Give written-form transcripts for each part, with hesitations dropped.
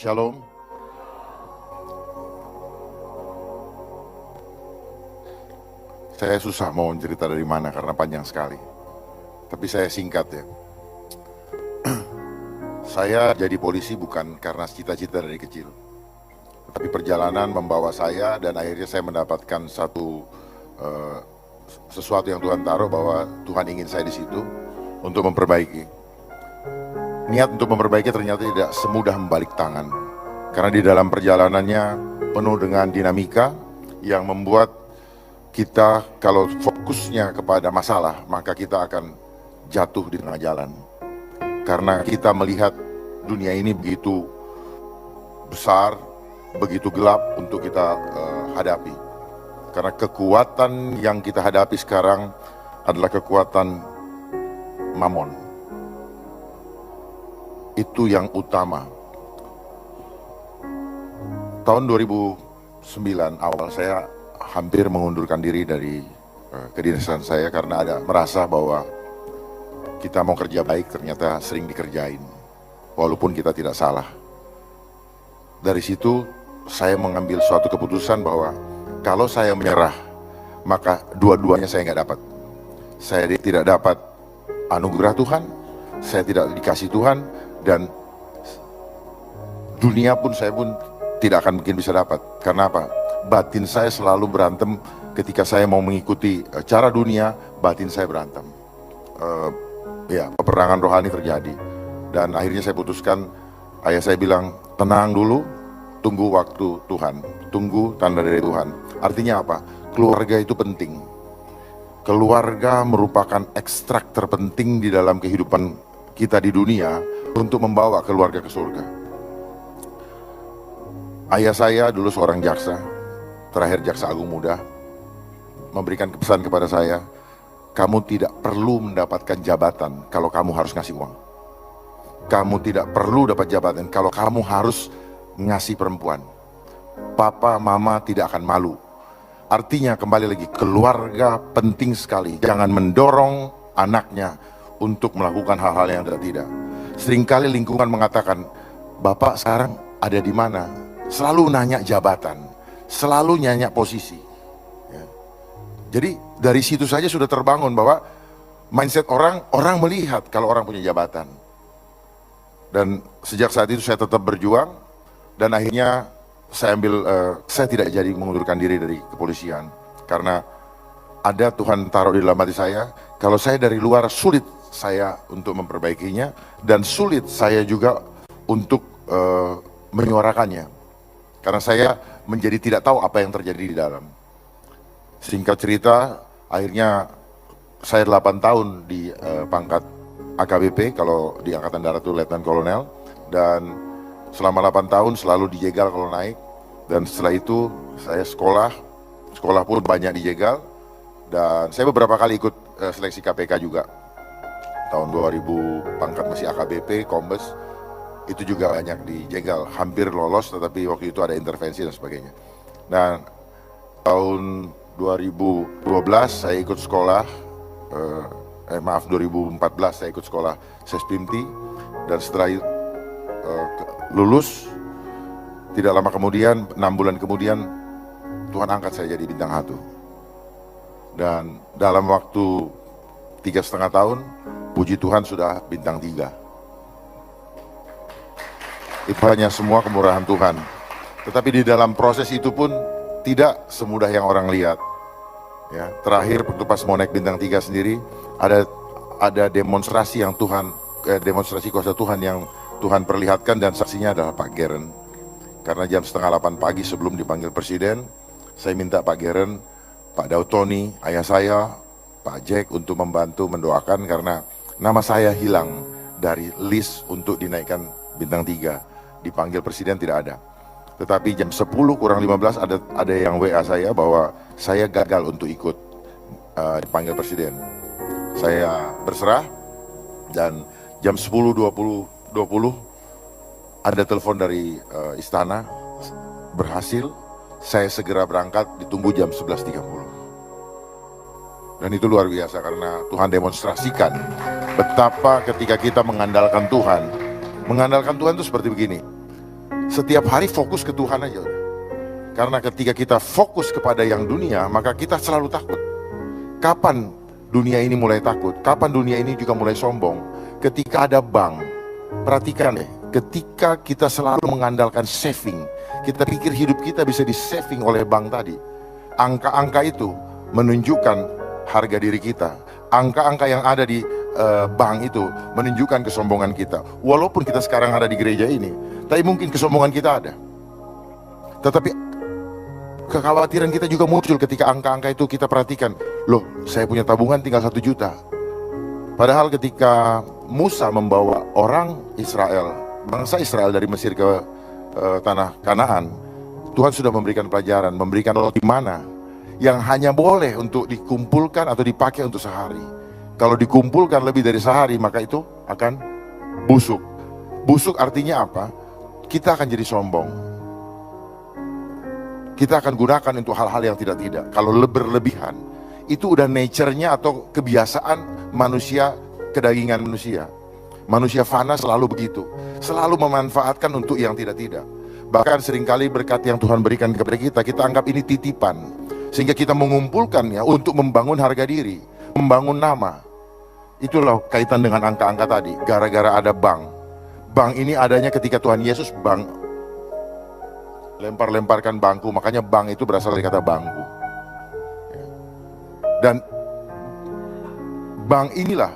Shalom. Saya susah mau cerita dari mana karena panjang sekali. Tapi saya singkat ya. Saya jadi polisi bukan karena cita-cita dari kecil. Tapi perjalanan membawa saya dan akhirnya saya mendapatkan sesuatu yang Tuhan taruh bahwa Tuhan ingin saya di situ untuk memperbaiki. Niat untuk memperbaiki ternyata tidak semudah membalik tangan. Karena di dalam perjalanannya penuh dengan dinamika yang membuat kita kalau fokusnya kepada masalah, maka kita akan jatuh di tengah jalan. Karena kita melihat dunia ini begitu besar, begitu gelap untuk kita hadapi. Karena kekuatan yang kita hadapi sekarang adalah kekuatan mamon. Itu yang utama. Tahun 2009 awal saya hampir mengundurkan diri dari kedinasan saya karena merasa bahwa kita mau kerja baik ternyata sering dikerjain walaupun kita tidak salah. Dari situ saya mengambil suatu keputusan bahwa kalau saya menyerah maka dua-duanya saya nggak dapat. Saya tidak dapat anugerah Tuhan, saya tidak dikasih Tuhan, dan dunia pun saya pun tidak akan mungkin bisa dapat. Karena apa? Batin saya selalu berantem ketika saya mau mengikuti cara dunia, batin saya berantem. Peperangan rohani terjadi. Dan akhirnya saya putuskan, ayah saya bilang, tenang dulu, tunggu waktu Tuhan, tunggu tanda dari Tuhan. Artinya apa? Keluarga itu penting. Keluarga merupakan ekstrak terpenting di dalam kehidupan kita di dunia untuk membawa keluarga ke surga. Ayah saya dulu seorang jaksa, terakhir jaksa agung muda, memberikan pesan kepada saya, kamu tidak perlu mendapatkan jabatan kalau kamu harus ngasih uang. Kamu tidak perlu dapat jabatan kalau kamu harus ngasih perempuan. Papa, mama tidak akan malu. Artinya kembali lagi, keluarga penting sekali. Jangan mendorong anaknya untuk melakukan hal-hal yang tidak. Seringkali lingkungan mengatakan, Bapak sekarang ada di mana? Selalu nanya jabatan, selalu nanya posisi. Ya. Jadi dari situ saja sudah terbangun bahwa mindset orang melihat kalau orang punya jabatan. Dan sejak saat itu saya tetap berjuang dan akhirnya saya tidak jadi mengundurkan diri dari kepolisian karena ada Tuhan taruh di dalam hati saya. Kalau saya dari luar sulit saya untuk memperbaikinya dan sulit saya juga untuk menyuarakannya. Karena saya menjadi tidak tahu apa yang terjadi di dalam. Singkat cerita, akhirnya saya 8 tahun di pangkat AKBP, kalau di Angkatan Darat itu Letnan Kolonel. Dan selama 8 tahun selalu dijegal kalau naik. Dan setelah itu saya sekolah pun banyak dijegal. Dan saya beberapa kali ikut seleksi KPK juga. Tahun 2000 pangkat masih AKBP, Kombes. Itu juga banyak dijegal, hampir lolos tetapi waktu itu ada intervensi dan sebagainya. Nah, tahun 2012 saya ikut sekolah, 2014 saya ikut sekolah Sespimti dan setelah lulus, tidak lama kemudian, 6 bulan kemudian Tuhan angkat saya jadi bintang 1. Dan dalam waktu 3,5 tahun, puji Tuhan sudah bintang 3. Itu hanya semua kemurahan Tuhan. Tetapi di dalam proses itu pun tidak semudah yang orang lihat. Ya, terakhir waktu pas mau naik bintang 3 sendiri ada demonstrasi yang demonstrasi kuasa Tuhan yang Tuhan perlihatkan dan saksinya adalah Pak Geren. Karena jam 7:30 pagi sebelum dipanggil presiden, saya minta Pak Geren, Pak Dautoni, ayah saya, Pak Jack untuk membantu mendoakan karena nama saya hilang dari list untuk dinaikkan bintang 3. Dipanggil presiden tidak ada. Tetapi jam 10:15 ada yang WA saya bahwa saya gagal untuk ikut dipanggil presiden. Saya berserah dan jam 10:20 ada telepon dari istana, berhasil. Saya segera berangkat, ditunggu jam 11:30. Dan itu luar biasa karena Tuhan demonstrasikan betapa ketika kita mengandalkan Tuhan itu seperti begini. Setiap hari fokus ke Tuhan aja. Karena ketika kita fokus kepada yang dunia, maka kita selalu takut. Kapan dunia ini mulai takut? Kapan dunia ini juga mulai sombong? Ketika ada bank. Perhatikan deh, ketika kita selalu mengandalkan saving, kita pikir hidup kita bisa di-saving oleh bank tadi. Angka-angka itu menunjukkan harga diri kita. Angka-angka yang ada di bank itu menunjukkan kesombongan kita. Walaupun kita sekarang ada di gereja ini, tapi mungkin kesombongan kita ada. Tetapi kekhawatiran kita juga muncul ketika angka-angka itu kita perhatikan. Loh, saya punya tabungan tinggal 1 juta. Padahal ketika Musa membawa orang Israel, bangsa Israel dari Mesir ke tanah Kanaan, Tuhan sudah memberikan pelajaran, memberikan roti mana yang hanya boleh untuk dikumpulkan atau dipakai untuk sehari. Kalau dikumpulkan lebih dari sehari, maka itu akan busuk. Busuk artinya apa? Kita akan jadi sombong. Kita akan gunakan untuk hal-hal yang tidak-tidak. Kalau berlebihan, itu udah nature-nya atau kebiasaan manusia, kedagingan manusia. Manusia fana selalu begitu. Selalu memanfaatkan untuk yang tidak-tidak. Bahkan seringkali berkat yang Tuhan berikan kepada kita anggap ini titipan. Sehingga kita mengumpulkannya untuk membangun harga diri, membangun nama. Itulah kaitan dengan angka-angka tadi. Gara-gara ada bank. Bank ini adanya ketika Tuhan Yesus lempar-lemparkan bangku. Makanya bank itu berasal dari kata bangku. Dan bank inilah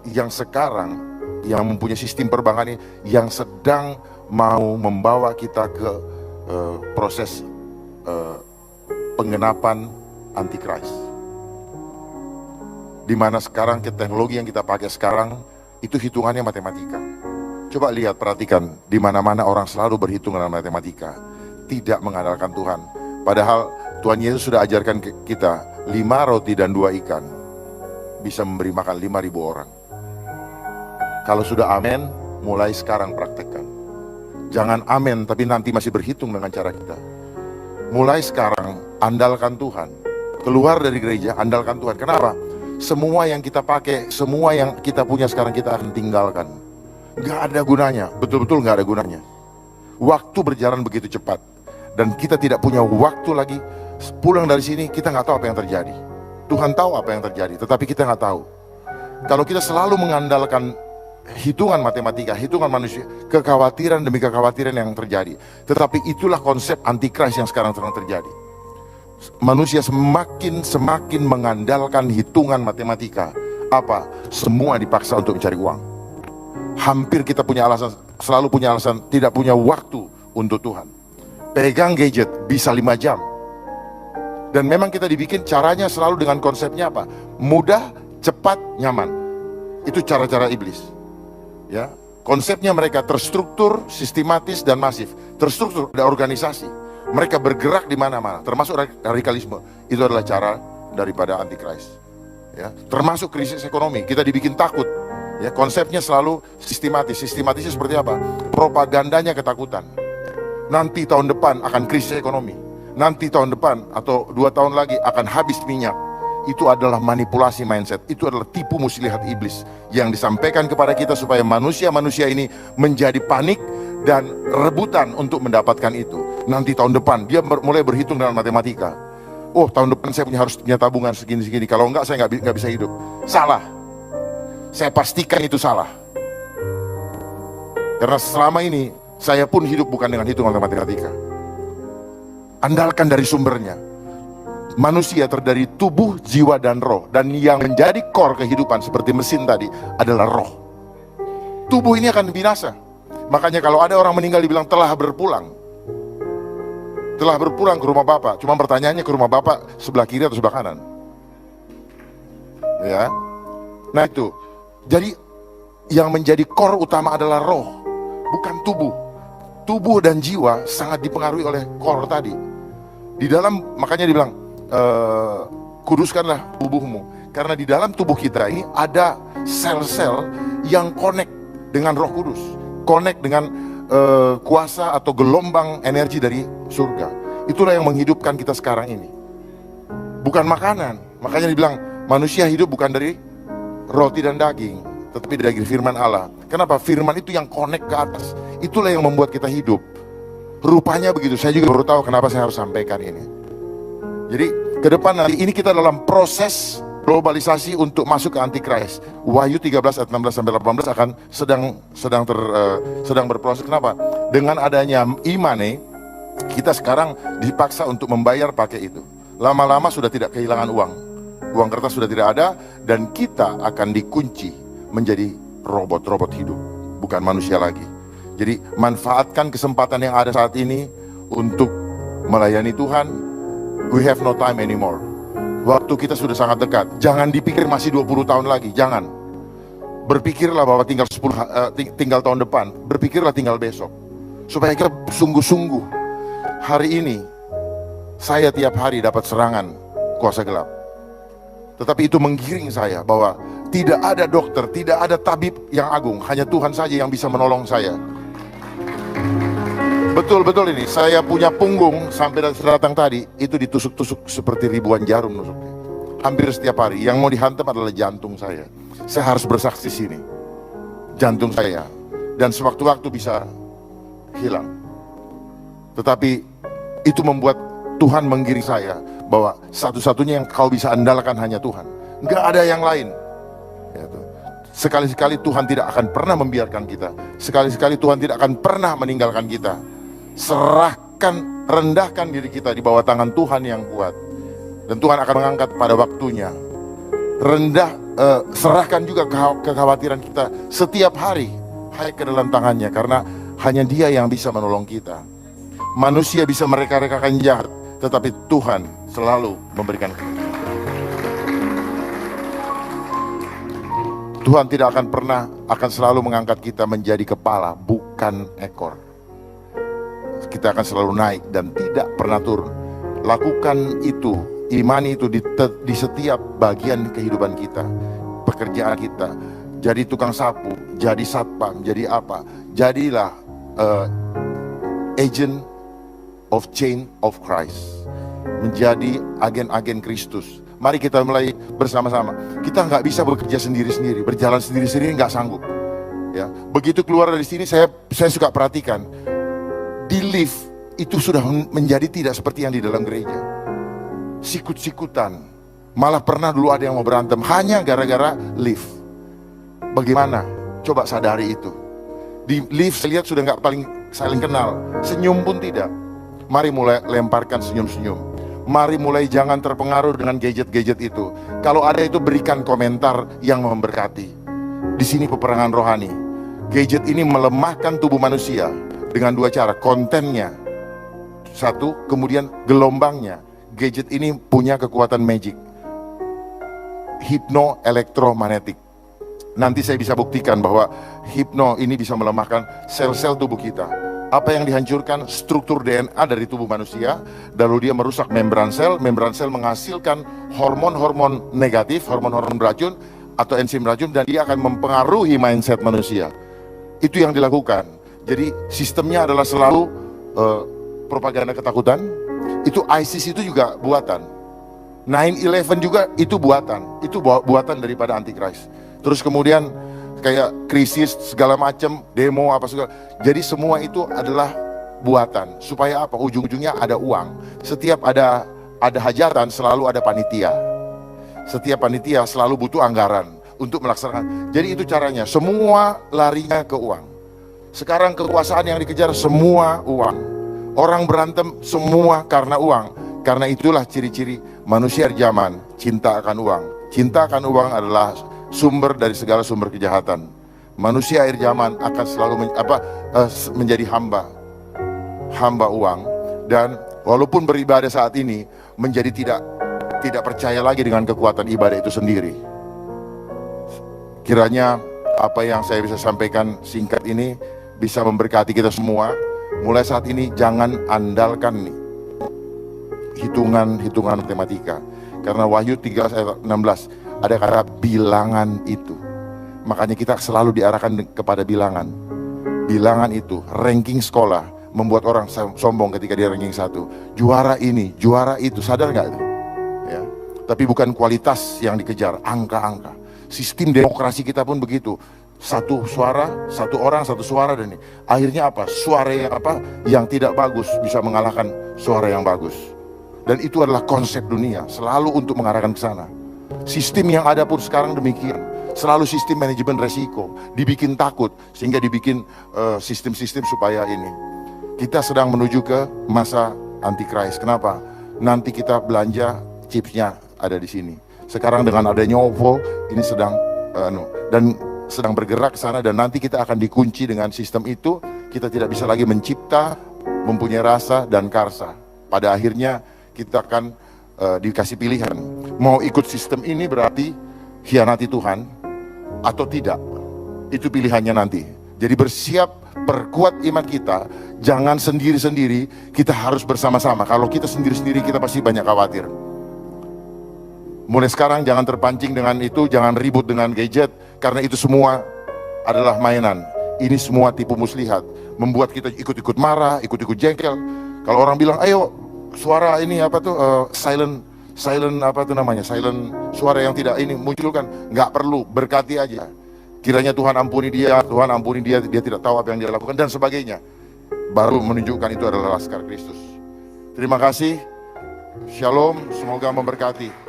yang sekarang, yang mempunyai sistem perbankan ini, yang sedang mau membawa kita ke proses penggenapan antikris. Di mana sekarang teknologi yang kita pakai sekarang itu hitungannya matematika. Coba lihat, perhatikan, di mana-mana orang selalu berhitung dengan matematika, tidak mengandalkan Tuhan. Padahal Tuhan Yesus sudah ajarkan kita 5 roti dan 2 ikan bisa memberi makan 5.000 orang. Kalau sudah amin, mulai sekarang praktekkan. Jangan amin tapi nanti masih berhitung dengan cara kita. Mulai sekarang andalkan Tuhan. Keluar dari gereja, andalkan Tuhan. Kenapa? Semua yang kita pakai, semua yang kita punya sekarang kita akan tinggalkan. Gak ada gunanya, betul-betul gak ada gunanya. Waktu berjalan begitu cepat. Dan kita tidak punya waktu lagi. Pulang dari sini kita gak tahu apa yang terjadi. Tuhan tahu apa yang terjadi, tetapi kita gak tahu. Kalau kita selalu mengandalkan hitungan matematika, hitungan manusia, kekhawatiran demi kekhawatiran yang terjadi. Tetapi itulah konsep antikris yang sekarang sedang terjadi. Manusia semakin mengandalkan hitungan matematika. Apa? Semua dipaksa untuk mencari uang. Hampir kita punya alasan, selalu punya alasan, tidak punya waktu untuk Tuhan. Pegang gadget bisa 5 jam. Dan memang kita dibikin caranya selalu dengan konsepnya apa? Mudah, cepat, nyaman. Itu cara-cara iblis. Ya, konsepnya mereka terstruktur, sistematis dan masif. Terstruktur, ada organisasi. Mereka bergerak di mana-mana, termasuk radikalisme. Itu adalah cara daripada antikris. Ya, termasuk krisis ekonomi. Kita dibikin takut. Ya, konsepnya selalu sistematis. Sistematisnya seperti apa? Propagandanya ketakutan. Nanti tahun depan akan krisis ekonomi. Nanti tahun depan atau 2 tahun lagi akan habis minyak. Itu adalah manipulasi mindset. Itu adalah tipu muslihat iblis yang disampaikan kepada kita supaya manusia-manusia ini menjadi panik dan rebutan untuk mendapatkan itu. Nanti tahun depan dia mulai berhitung dengan matematika. Oh, tahun depan saya harus punya tabungan segini-segini. Kalau enggak saya nggak bisa hidup. Salah. Saya pastikan itu salah. Karena selama ini saya pun hidup bukan dengan hitungan matematika. Andalkan dari sumbernya. Manusia terdiri tubuh, jiwa dan roh. Dan yang menjadi core kehidupan seperti mesin tadi adalah roh. Tubuh ini akan binasa. Makanya kalau ada orang meninggal dibilang telah berpulang. Telah berpulang ke rumah Bapak. Cuma pertanyaannya ke rumah Bapak sebelah kiri atau sebelah kanan. Ya. Nah itu. Jadi yang menjadi core utama adalah roh, bukan tubuh. Tubuh dan jiwa sangat dipengaruhi oleh core tadi. Di dalam, makanya dibilang kuduskanlah tubuhmu. Karena di dalam tubuh kita ini ada sel-sel yang connect dengan Roh Kudus. Connect dengan kuasa atau gelombang energi dari surga. Itulah yang menghidupkan kita sekarang ini. Bukan makanan. Makanya dibilang manusia hidup bukan dari roti dan daging, tetapi dari firman Allah. Kenapa? Firman itu yang connect ke atas. Itulah yang membuat kita hidup. Rupanya begitu, saya juga baru tahu kenapa saya harus sampaikan ini. Jadi ke depan nanti ini kita dalam proses globalisasi untuk masuk ke Antikris. Wahyu 13 ayat 16 sampai 18 akan sedang berproses. Kenapa? Dengan adanya iman kita sekarang dipaksa untuk membayar pakai itu. Lama-lama sudah tidak kehilangan uang. Uang kertas sudah tidak ada, dan kita akan dikunci menjadi robot-robot hidup, bukan manusia lagi. Jadi manfaatkan kesempatan yang ada saat ini untuk melayani Tuhan. We have no time anymore. Waktu kita sudah sangat dekat. Jangan dipikir masih 20 tahun lagi, jangan. Berpikirlah bahwa tinggal tahun depan. Berpikirlah tinggal besok. Supaya kita sungguh-sungguh. Hari ini saya tiap hari dapat serangan kuasa gelap. Tetapi itu menggiring saya bahwa tidak ada dokter, tidak ada tabib yang agung, hanya Tuhan saja yang bisa menolong saya. Betul-betul ini, saya punya punggung sampai datang tadi, itu ditusuk-tusuk seperti ribuan jarum nusuknya. Hampir setiap hari, yang mau dihantam adalah jantung saya. Saya harus bersaksi sini, jantung saya. Dan sewaktu-waktu bisa hilang. Tetapi itu membuat Tuhan menggiring saya, bahwa satu-satunya yang kau bisa andalkan hanya Tuhan. Nggak ada yang lain. Sekali-sekali Tuhan tidak akan pernah membiarkan kita. Sekali-sekali Tuhan tidak akan pernah meninggalkan kita. Serahkan, rendahkan diri kita di bawah tangan Tuhan yang kuat, dan Tuhan akan mengangkat pada waktunya. Serahkan juga kekhawatiran kita setiap hari ke dalam tangannya, karena hanya Dia yang bisa menolong kita. Manusia bisa mereka-rekakan jahat, tetapi Tuhan selalu memberikan. Tuhan tidak akan pernah, akan selalu mengangkat kita menjadi kepala, bukan ekor. Kita akan selalu naik dan tidak pernah turun. Lakukan itu, imani itu di setiap bagian kehidupan kita, pekerjaan kita. Jadi tukang sapu, jadi satpam, jadi apa? Jadilah agent of change of Christ. Menjadi agen-agen Kristus. Mari kita mulai bersama-sama. Kita nggak bisa bekerja sendiri-sendiri, berjalan sendiri-sendiri nggak sanggup. Ya, begitu keluar dari sini saya suka perhatikan. Di lift itu sudah menjadi tidak seperti yang di dalam gereja. Sikut-sikutan. Malah pernah dulu ada yang mau berantem hanya gara-gara lift. Bagaimana? Coba sadari itu. Di lift saya lihat sudah nggak paling saling kenal. Senyum pun tidak. Mari mulai lemparkan senyum-senyum. Mari mulai jangan terpengaruh dengan gadget-gadget itu. Kalau ada itu berikan komentar yang memberkati. Di sini peperangan rohani. Gadget ini melemahkan tubuh manusia dengan dua cara, kontennya satu, kemudian gelombangnya. Gadget ini punya kekuatan magic, hipno elektromagnetik. Nanti saya bisa buktikan bahwa hipno ini bisa melemahkan sel-sel tubuh kita. Apa yang dihancurkan? Struktur DNA dari tubuh manusia, lalu dia merusak membran sel menghasilkan hormon-hormon negatif, hormon-hormon beracun atau enzim beracun, dan dia akan mempengaruhi mindset manusia. Itu yang dilakukan. Jadi sistemnya adalah selalu propaganda ketakutan. Itu ISIS itu juga buatan. 9/11 juga itu buatan. Itu buatan daripada Antikris. Terus kemudian kayak krisis segala macam, demo apa segala. Jadi semua itu adalah buatan. Supaya apa? Ujung-ujungnya ada uang. Setiap ada hajatan selalu ada panitia. Setiap panitia selalu butuh anggaran untuk melaksanakan. Jadi itu caranya. Semua larinya ke uang. Sekarang kekuasaan yang dikejar semua uang. Orang berantem semua karena uang. Karena itulah ciri-ciri manusia zaman, cinta akan uang. Cinta akan uang adalah sumber dari segala sumber kejahatan. Manusia akhir zaman akan selalu menjadi hamba uang. Dan walaupun beribadah saat ini menjadi tidak percaya lagi dengan kekuatan ibadah itu sendiri. Kiranya apa yang saya bisa sampaikan singkat ini bisa memberkati kita semua. Mulai saat ini jangan andalkan hitungan matematika. Karena Wahyu 13 ayat 16 ada kata bilangan itu. Makanya kita selalu diarahkan kepada bilangan. Bilangan itu, ranking sekolah membuat orang sombong ketika dia ranking 1. Juara ini, juara itu, sadar nggak itu? Ya. Tapi bukan kualitas yang dikejar, angka-angka. Sistem demokrasi kita pun begitu. Satu suara, satu orang, satu suara, dan ini akhirnya apa? Suara yang apa? Yang tidak bagus bisa mengalahkan suara yang bagus. Dan itu adalah konsep dunia, selalu untuk mengarahkan ke sana. Sistem yang ada pun sekarang demikian, selalu sistem manajemen resiko, dibikin takut, sehingga dibikin sistem-sistem supaya ini. Kita sedang menuju ke masa antikris. Kenapa? Nanti kita belanja chipsnya ada di sini. Sekarang dengan adanya OVO, ini sedang sedang bergerak ke sana, dan nanti kita akan dikunci dengan sistem itu. Kita tidak bisa lagi mencipta, mempunyai rasa dan karsa. Pada akhirnya kita akan dikasih pilihan, mau ikut sistem ini berarti hianati Tuhan atau tidak. Itu pilihannya nanti. Jadi bersiap, perkuat iman kita. Jangan sendiri-sendiri, kita harus bersama-sama. Kalau kita sendiri-sendiri, kita pasti banyak khawatir. Mulai sekarang jangan terpancing dengan itu, jangan ribut dengan gadget, karena itu semua adalah mainan. Ini semua tipu muslihat, membuat kita ikut-ikut marah, ikut-ikut jengkel. Kalau orang bilang, ayo suara ini apa tuh, silent apa tuh namanya, silent, suara yang tidak ini munculkan, nggak perlu, berkati aja. Kiranya Tuhan ampuni dia, Tuhan ampuni dia, dia tidak tahu apa yang dia lakukan, dan sebagainya. Baru menunjukkan itu adalah Laskar Kristus. Terima kasih, Shalom, semoga memberkati.